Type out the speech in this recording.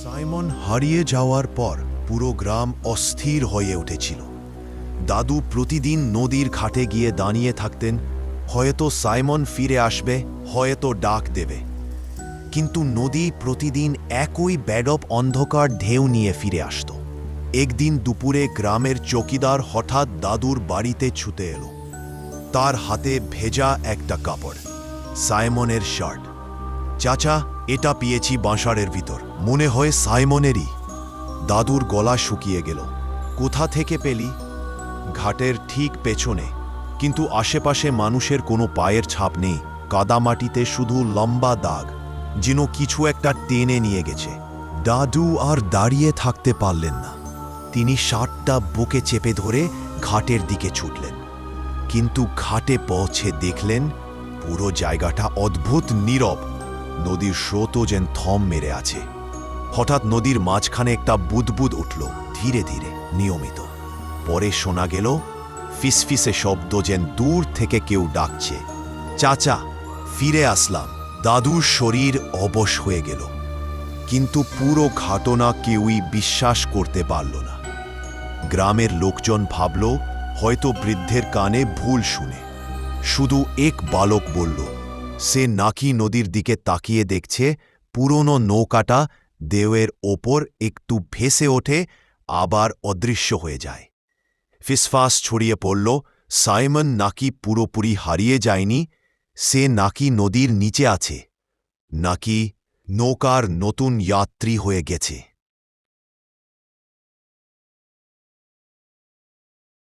Simon হারিয়ে যাওয়ার পর পুরো গ্রাম অস্থির হয়ে উঠেছিল। দাদু প্রতিদিন নদীর ঘাটে গিয়ে দাঁড়িয়ে থাকতেন, হয়তো সাইমন ফিরে আসবে, হয়তো ডাক দেবে। কিন্তু নদী প্রতিদিন একই বেডপ অন্ধকার ঢেউ নিয়ে ফিরে আসত। একদিন দুপুরে গ্রামের চৌকিদার হঠাৎ দাদুর বাড়িতে ছুটে এলো। তার হাতে ভেজা একটা কাপড়, সাইমনের শার্ট। চাচা, এটা পেয়েছি বাঁশারের ভিতর, মনে হয় সাইমনেরই। দাদুর গলা শুকিয়ে গেল। কোথা থেকে পেলি? ঘাটের ঠিক পেছনে, কিন্তু আশেপাশে মানুষের কোনো পায়ের ছাপ নেই। কাদামাটিতে শুধু লম্বা দাগ, যেন কিছু একটা টেনে নিয়ে গেছে। দাদু আর দাঁড়িয়ে থাকতে পারলেন না। তিনি শার্টটা বুকে চেপে ধরে ঘাটের দিকে ছুটলেন। কিন্তু ঘাটে পৌঁছে দেখলেন পুরো জায়গাটা অদ্ভুত নীরব। নদীর স্রোতও যেন থম মেরে আছে। হঠাৎ নদীর মাঝখানে একটা বুদবুদ উঠল, ধীরে ধীরে, নিয়মিত। পরে শোনা গেল ফিসফিসে শব্দ, যেন দূর থেকে কেউ ডাকছে, চাচা, ফিরে আসলাম। দাদুর শরীর অবশ হয়ে গেল। কিন্তু পুরো ঘটনা কেউই বিশ্বাস করতে পারল না। গ্রামের লোকজন ভাবল হয়তো বৃদ্ধের কানে ভুল শুনে। শুধু এক বালক বলল সে নাকি নদীর দিকে তাকিয়ে দেখছে। পুরনো নৌকাটা দেওয়ের ওপর একটু ভেসে ওঠে, আবার অদৃশ্য হয়ে যায়। ফিসফাস ছড়িয়ে পড়ল, সাইমন নাকি পুরোপুরি হারিয়ে যায়নি, সে নাকি নদীর নিচে আছে, নাকি নৌকার নতুন যাত্রী হয়ে গেছে।